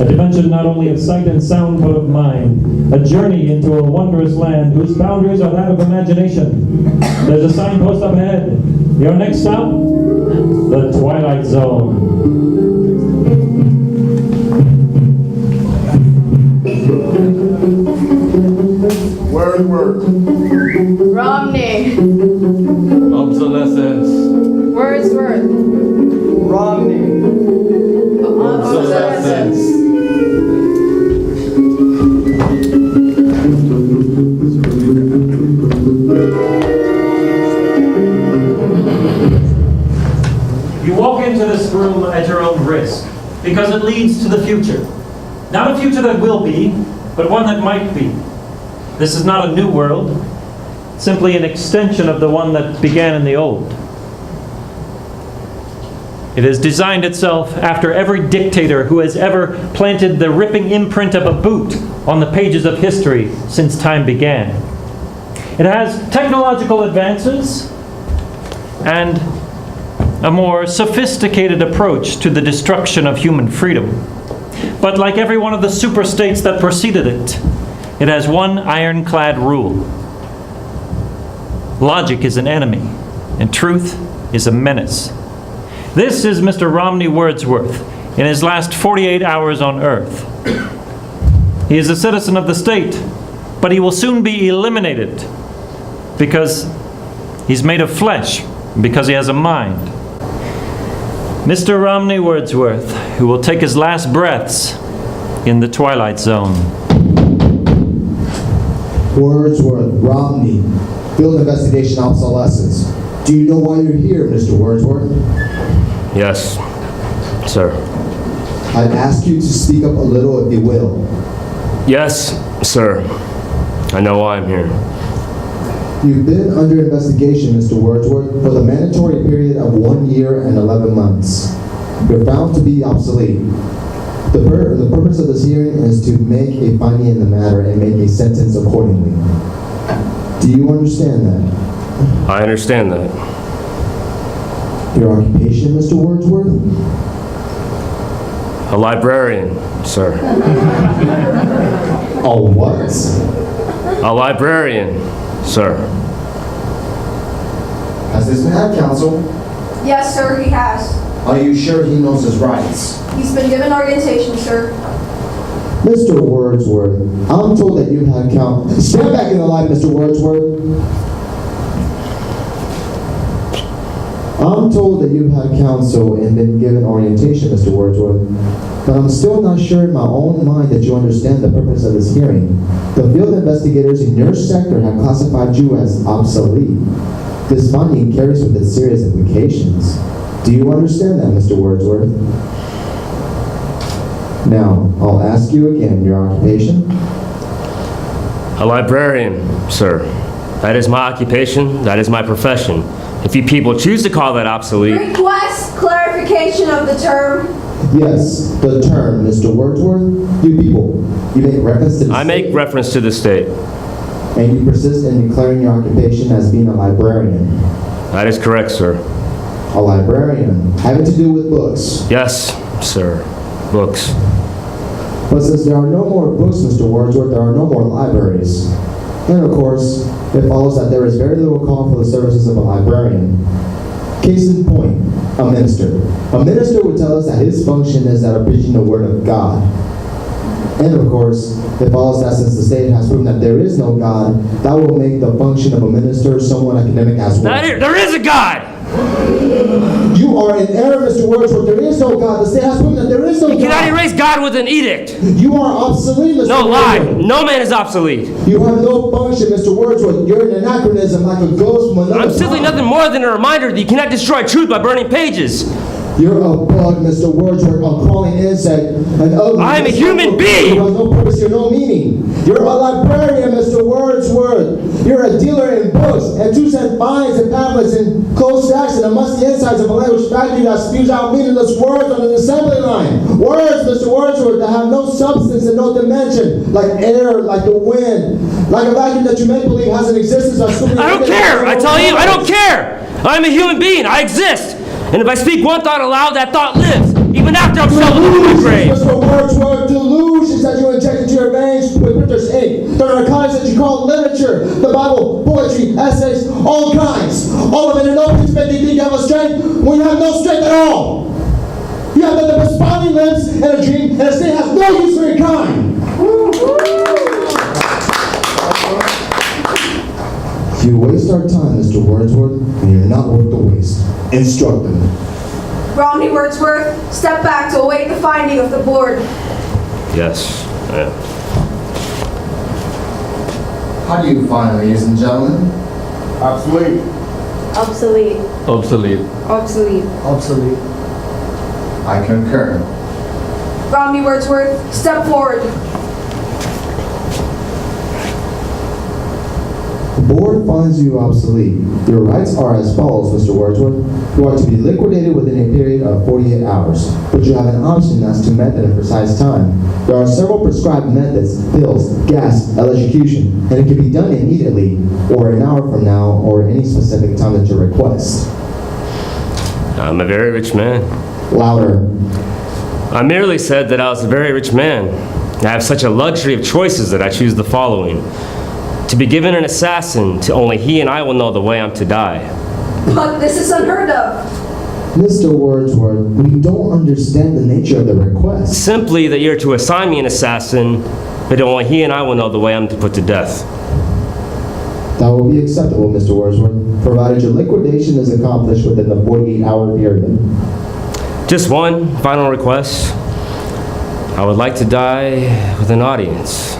A dimension not only of sight and sound, but of mind. A journey into a wondrous land whose boundaries are that of imagination. There's a signpost up ahead. Your next stop? The Twilight Zone. Word. Romney. Obsolescence. Wordsworth. Romney. Obsolescence. You walk into this room at your own risk, because it leads to the future. Not a future that will be, but one that might be. This is not a new world, simply an extension of the one that began in the old. It has designed itself after every dictator who has ever planted the ripping imprint of a boot on the pages of history since time began. It has technological advances and a more sophisticated approach to the destruction of human freedom. But like every one of the superstates that preceded it, it has one ironclad rule. Logic is an enemy, and truth is a menace. This is Mr. Romney Wordsworth in his last 48 hours on Earth. He is a citizen of the state, but he will soon be eliminated because he's made of flesh, because he has a mind. Mr. Romney Wordsworth, who will take his last breaths in the Twilight Zone. Wordsworth, Romney, field investigation obsolescence. Do you know why you're here, Mr. Wordsworth? Yes, sir. I'd ask you to speak up a little if you will. Yes, sir. I know why I'm here. You've been under investigation, Mr. Wordsworth, for the mandatory period of 1 year and 11 months. You're found to be obsolete. The purpose of this hearing is to make a finding in the matter and make a sentence accordingly. Do you understand that? I understand that. Your occupation, Mr. Wordsworth? A librarian, sir. A what? A librarian, sir. Has this man had counsel? Yes, sir, he has. Are you sure he knows his rights? He's been given orientation, sir. Mr. Wordsworth, I'm told that you've had counsel. Stand back in the light, Mr. Wordsworth. I'm told that you've had counsel and been given orientation, Mr. Wordsworth, but I'm still not sure in my own mind that you understand the purpose of this hearing. The field investigators in your sector have classified you as obsolete. This finding carries with it serious implications. Do you understand that, Mr. Wordsworth? Now, I'll ask you again, your occupation? A librarian, sir. That is my occupation. That is my profession. If you people choose to call that obsolete... Request clarification of the term. Yes, the term, Mr. Wordsworth. You people, you make reference to the I state, make reference to the state. and you persist in declaring your occupation as being a librarian. That is correct, sir. A librarian, having to do with books. Yes, sir. Books. But since there are no more books, Mr. Wordsworth, there are no more libraries. And of course, it follows that there is very little call for the services of a librarian. Case in point, a minister. A minister would tell us that his function is that of preaching the word of God. And of course, it follows that since the state has proven that there is no God, that will make the function of a minister somewhat academic as well. There is a God! You are in error, Mr. Wordsworth. There is no God. The state has proven that there is no God. You cannot erase God with an edict. You are obsolete, Mr. No, lie. Wordsworth. No man is obsolete. You have no function, Mr. Wordsworth. You're an anachronism like a ghost from another I'm simply time. nothing more than a reminder that you cannot destroy truth by burning pages. You're a bug, Mr. Wordsworth, a crawling insect. I am a human being. You have no purpose, you have no meaning. You're a librarian, Mr. Wordsworth. You're a dealer in books and 2-cent fines and pamphlets and closed stacks and the musty insides of a language factory that spews out meaningless words on an assembly line. Words, Mr. Wordsworth, that have no substance and no dimension, like air, like the wind, like a vacuum that you make believe has an existence. I don't care. I tell you, I don't care. I'm a human being. I exist. And if I speak one thought aloud, that thought lives. even after I'm shoveled into the grave. Mr. Wordsworth, delusions that you inject into your veins with printer's ink, the narcotics that you call literature, the Bible, poetry, essays, all kinds. All of it in open to make you think you have a strength when you have no strength at all. You have the responding limbs and a dream, and a state has no use for your kind. You waste our time, Mr. Wordsworth, and you're not worth the waste. Instruct them. Romney Wordsworth, step back to await the finding of the board. Yes. How do you find, ladies and gentlemen? Obsolete. Obsolete. Obsolete. Obsolete. Obsolete. I concur. Romney Wordsworth, step forward. The board finds you obsolete. Your rights are as follows, Mr. Wordsworth. You are to be liquidated within a period of 48 hours, but you have an option as to method and precise time. There are several prescribed methods: pills, gas, electrocution, and it can be done immediately, or an hour from now, or any specific time that you request. I'm a very rich man. Louder. I merely said that I was a very rich man. I have such a luxury of choices that I choose the following. To be given an assassin, to only he and I will know the way I'm to die. But this is unheard of. Mr. Wordsworth, we don't understand the nature of the request. Simply that you're to assign me an assassin, but only he and I will know the way I'm to put to death. That will be acceptable, Mr. Wordsworth, provided your liquidation is accomplished within the 48-hour period. Just one final request. I would like to die with an audience.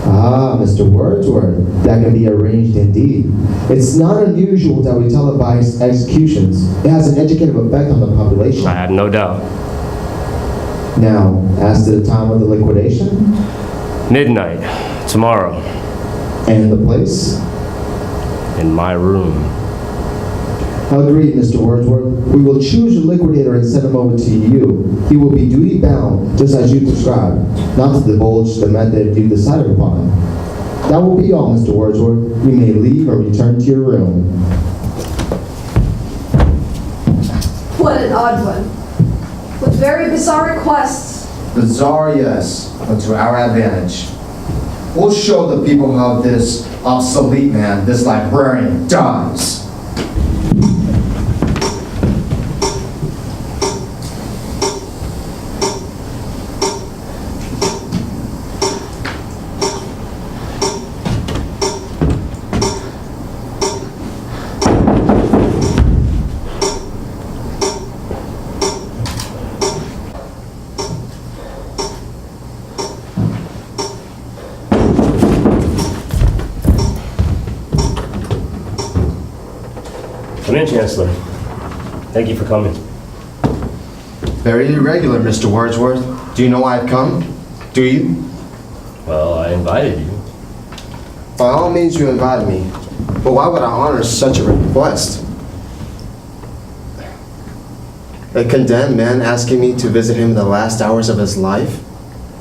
Ah, Mr. Wordsworth, that can be arranged indeed. It's not unusual that we televise executions. It has an educative effect on the population. I have no doubt. Now, as to the time of the liquidation Midnight, tomorrow, and the place, in my room. agreed, Mr. Wordsworth. We will choose your liquidator and send him over to you. He will be duty bound, just as you prescribed, not to divulge the method you decided upon. That will be all, Mr. Wordsworth. You may leave or return to your room. What an odd one. With very bizarre requests. Bizarre, yes, but to our advantage. We'll show the people how this obsolete man, this librarian, dies. Come in, Chancellor. Thank you for coming. Very irregular, Mr. Wordsworth. Do you know why I've come? Do you? Well, I invited you. By all means, you invited me. But why would I honor such a request? A condemned man asking me to visit him in the last hours of his life?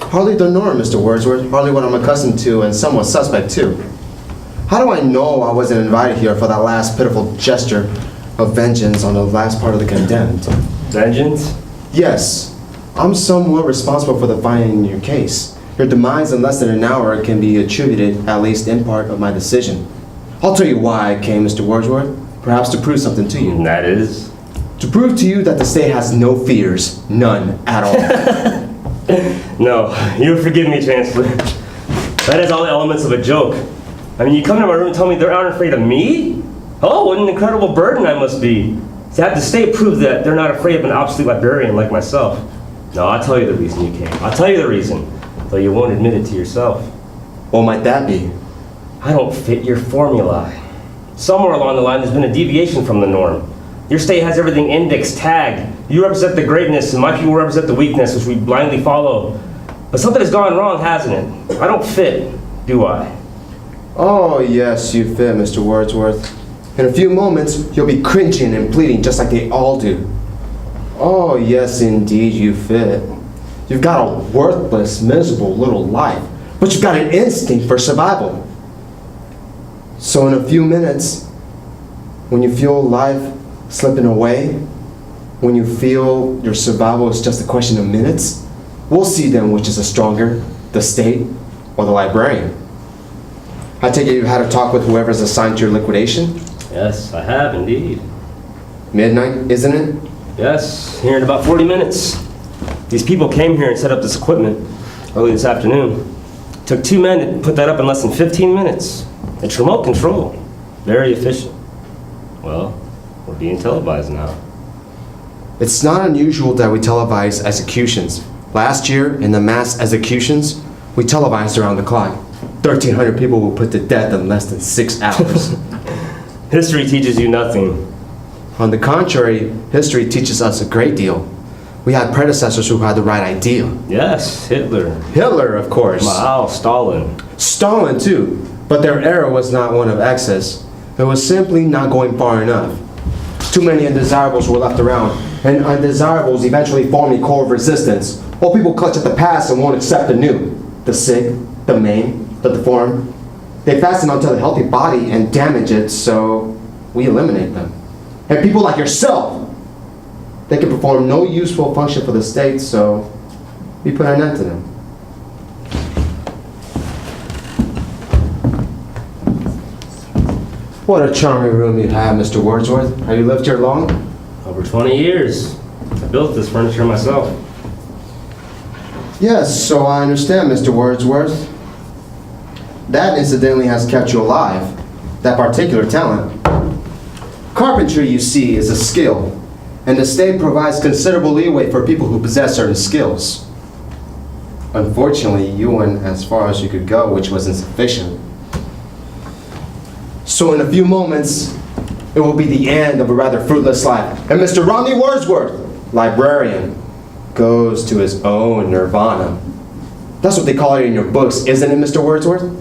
Hardly the norm, Mr. Wordsworth. Hardly what I'm accustomed to, and somewhat suspect, too. How do I know I wasn't invited here for that last pitiful gesture of vengeance on the last part of the condemned? Vengeance? Yes. I'm somewhat responsible for the finding in your case. Your demise in less than an hour can be attributed, at least in part, of my decision. I'll tell you why I came, Mr. Wordsworth. Perhaps to prove something to you. And that is? To prove to you that the state has no fears. None at all. No, you forgive me, Chancellor. That is all the elements of a joke. I mean, you come to my room and tell me they're not afraid of me? Oh, what an incredible burden I must be. To have the state prove that they're not afraid of an obsolete librarian like myself. No, I'll tell you the reason you came. I'll tell you the reason, though you won't admit it to yourself. What might that be? I don't fit your formula. Somewhere along the line, there's been a deviation from the norm. Your state has everything indexed, tagged. You represent the greatness, and my people represent the weakness, which we blindly follow. But something has gone wrong, hasn't it? I don't fit, do I? Oh, yes, you fit, Mr. Wordsworth. In a few moments, you'll be cringing and pleading just like they all do. Oh, yes, indeed, you fit. You've got a worthless, miserable little life, but you've got an instinct for survival. So in a few minutes, when you feel life slipping away, when you feel your survival is just a question of minutes, we'll see then which is the stronger, the state or the librarian. I take it you had a talk with whoever's assigned to your liquidation? Yes, I have indeed. Midnight, isn't it? Yes, here in about 40 minutes. These people came here and set up this equipment early this afternoon. Took 2 men to put that up in less than 15 minutes. It's remote control. Very efficient. Well, we're being televised now. It's not unusual that we televise executions. Last year, in the mass executions, we televised around the clock. 1,300 people were put to death in less than 6 hours. History teaches you nothing. On the contrary, history teaches us a great deal. We had predecessors who had the right idea. Yes, Hitler. Hitler, of course. Mao, Stalin. Stalin, too. But their era was not one of excess. It was simply not going far enough. Too many undesirables were left around, and undesirables eventually formed a core of resistance, while people clutch at the past and won't accept the new. The sick, the maimed, the deformed. They fasten onto the healthy body and damage it, so we eliminate them. And people like yourself, they can perform no useful function for the state, so we put an end to them. What a charming room you have, Mr. Wordsworth. Have you lived here long? Over 20 years. I built this furniture myself. Yes, so I understand, Mr. Wordsworth. That incidentally has kept you alive, that particular talent. Carpentry, you see, is a skill, and the state provides considerable leeway for people who possess certain skills. Unfortunately, you went as far as you could go, which was insufficient. So in a few moments, it will be the end of a rather fruitless life, and Mr. Romney Wordsworth, librarian, goes to his own nirvana. That's what they call it in your books, isn't it, Mr. Wordsworth?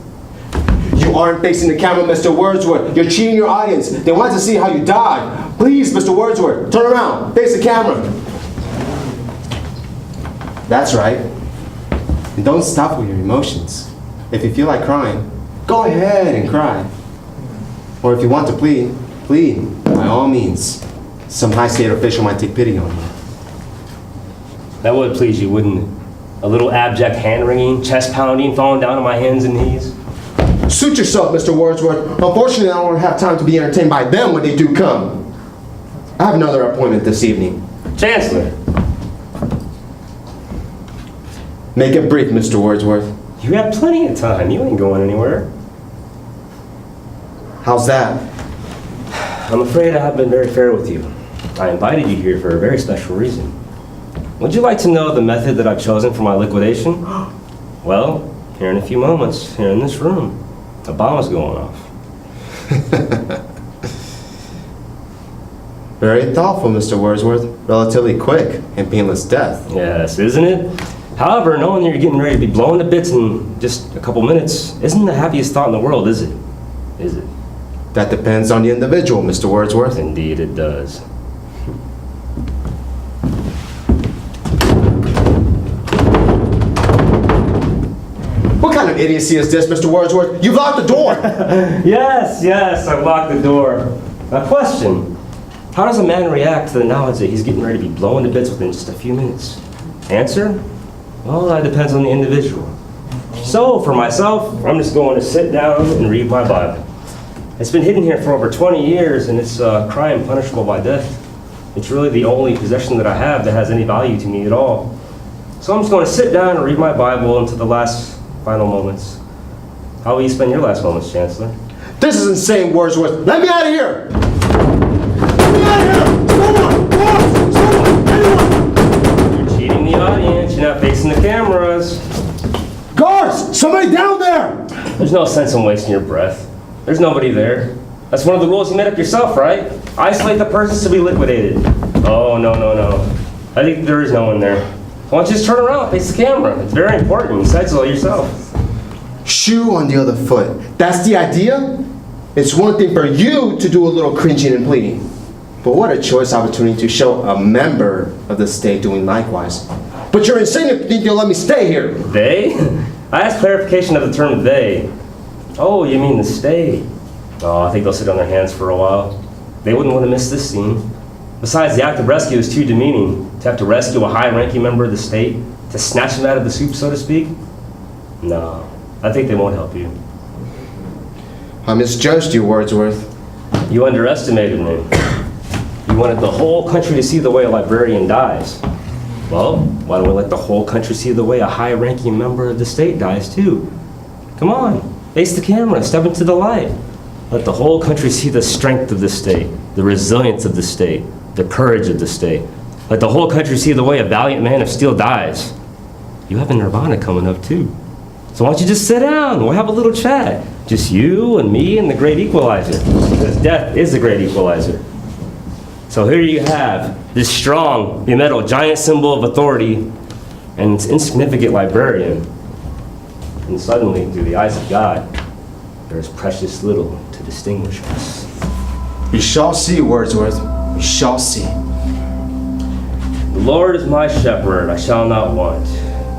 You aren't facing the camera, Mr. Wordsworth. You're cheating your audience. They want to see how you died. Please, Mr. Wordsworth, turn around, face the camera. That's right. And don't stop with your emotions. If you feel like crying, go ahead and cry. Or if you want to plead, plead, by all means. Some high state official might take pity on you. That would please you, wouldn't it? A little abject hand-wringing, chest-pounding, falling down on my hands and knees. Suit yourself, Mr. Wordsworth. Unfortunately, I don't have time to be entertained by them when they do come. I have another appointment this evening. Chancellor, Make it brief, Mr. Wordsworth. you have plenty of time. You ain't going anywhere. How's that? I'm afraid I haven't been very fair with you. I invited you here for a very special reason. Would you like to know the method that I've chosen for my liquidation? Well, here in a few moments, here in this room, a bomb is going off. Very thoughtful, Mr. Wordsworth. Relatively quick and painless death. Yes, isn't it? However, knowing that you're getting ready to be blown to bits in just a couple minutes isn't the happiest thought in the world, is it? Is it? That depends on the individual, Mr. Wordsworth. Indeed it does. What kind of idiocy is this, Mr. Wordsworth? You've locked the door! Yes, I've locked the door. A question. How does a man react to the knowledge that he's getting ready to be blown to bits within just a few minutes? Answer? Well, that depends on the individual. So, for myself, I'm just going to sit down and read my Bible. It's been hidden here for over 20 years, and it's a crime punishable by death. It's really the only possession that I have that has any value to me at all. So I'm just going to sit down and read my Bible until the last final moments. How will you spend your last moments, Chancellor? This is insane, Wordsworth. Let me out of here! Let me out of here! Someone! Boss! Someone! Anyone! You're cheating the audience. You're not facing the cameras. Guards! Somebody down there! There's no sense in wasting your breath. There's nobody there. That's one of the rules you made up yourself, right? Isolate the persons to be liquidated. Oh, no. I think there is no one there. Why don't you just turn around, face the camera? It's very important. You said so yourself. Shoe on the other foot. That's the idea? It's one thing for you to do a little cringing and pleading. But what a choice opportunity to show a member of the state doing likewise. But you're insane if you think you'll let me stay here. They? I asked clarification of the term they. Oh, you mean the state? Oh, I think they'll sit on their hands for a while. They wouldn't want to miss this scene. Besides, the act of rescue is too demeaning. To have to rescue a high-ranking member of the state, to snatch him out of the soup, so to speak? No, I think they won't help you. I misjudged you, Wordsworth. You underestimated me. You wanted the whole country to see the way a librarian dies. Well, why don't we let the whole country see the way a high-ranking member of the state dies, too? Come on, face the camera, step into the light. Let the whole country see the strength of the state, the resilience of the state, the courage of the state. Let the whole country see the way a valiant man of steel dies. You have a nirvana coming up, too. So why don't you just sit down? We'll have a little chat. Just you and me and the great equalizer. Because death is the great equalizer. So here you have this strong, bimetal, giant symbol of authority and its insignificant librarian. And suddenly, through the eyes of God, there is precious little to distinguish us. We shall see, Wordsworth. We shall see. The Lord is my shepherd, I shall not want.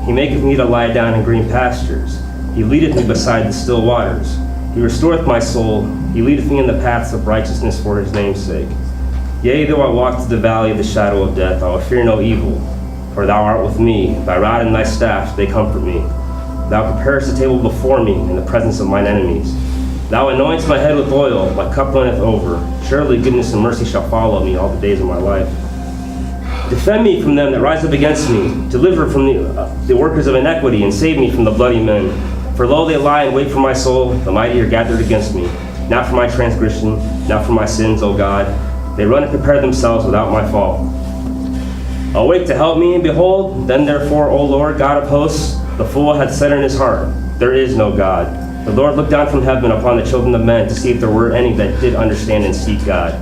He maketh me to lie down in green pastures. He leadeth me beside the still waters. He restoreth my soul. He leadeth me in the paths of righteousness for his name's sake. Yea, though I walk through the valley of the shadow of death, I will fear no evil. For thou art with me, thy rod and thy staff, they comfort me. Thou preparest a table before me in the presence of mine enemies. Thou anointest my head with oil, my cup runneth over. Surely goodness and mercy shall follow me all the days of my life. Defend me from them that rise up against me. Deliver from the workers of iniquity, and save me from the bloody men. For lo, they lie and wait for my soul. The mighty are gathered against me. Not for my transgression, not for my sins, O God. They run and prepare themselves without my fault. Awake to help me, and behold, then therefore, O Lord, God of hosts, the fool hath said in his heart, there is no God. The Lord looked down from heaven upon the children of men to see if there were any that did understand and seek God.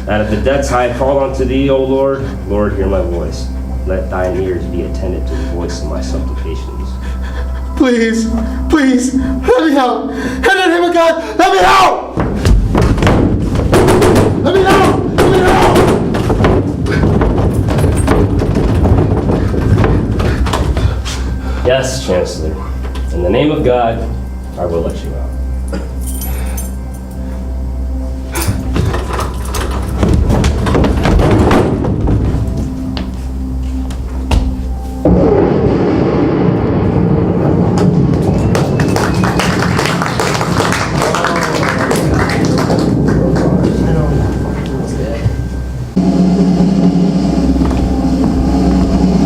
Out of the depths I called unto thee, O Lord. Lord, hear my voice. Let thine ears be attentive to the voice of my supplications. Please, please, let me out. In the name of God, let me out! Let me out! Let me out! Yes, Chancellor. In the name of God, I will let you out.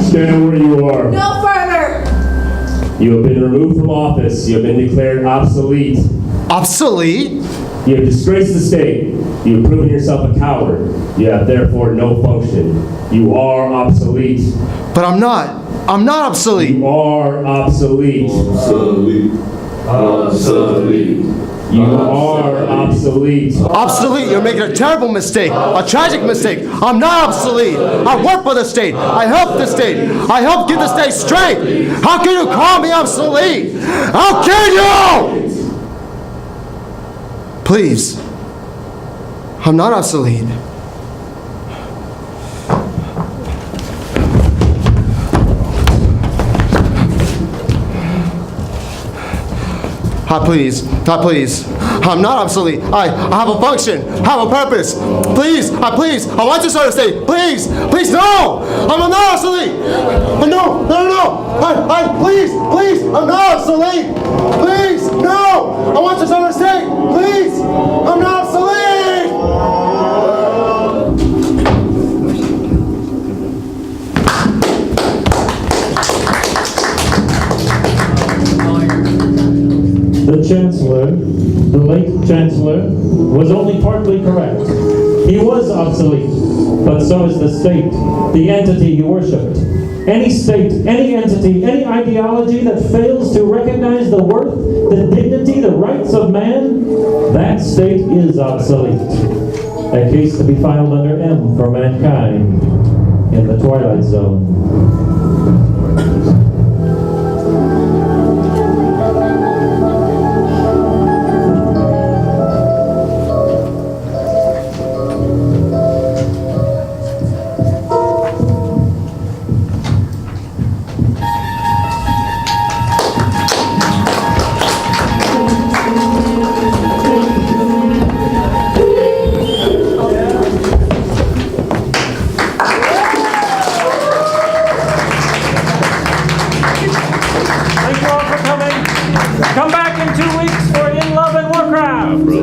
Stand where you are. No further! You have been removed from office. You have been declared obsolete. Obsolete? You have disgraced the state. You have proven yourself a coward. You have therefore no function. You are obsolete. But I'm not. I'm not obsolete. You are obsolete. Obsolete. Obsolete. You are obsolete. Obsolete, you're making a terrible mistake, a tragic mistake. I'm not obsolete. I work for the state. I help the state. I help get the state straight. How can you call me obsolete? How can you? Please, I'm not obsolete. Please, please. I'm not obsolete. I have a function, have a purpose. Please, I want to serve the state. Please, please, no! I'm not obsolete. No. Please, I'm not obsolete. Please, no! I want to serve the state. Please, I'm not obsolete. The Chancellor, the late Chancellor, was only partly correct. He was obsolete, but so is the state, the entity he worshipped. Any state, any entity, any ideology that fails to recognize the worth, the dignity, the rights of man, that state is obsolete. A case to be filed under M for mankind in the Twilight Zone. 2 weeks for In Love and Warcraft.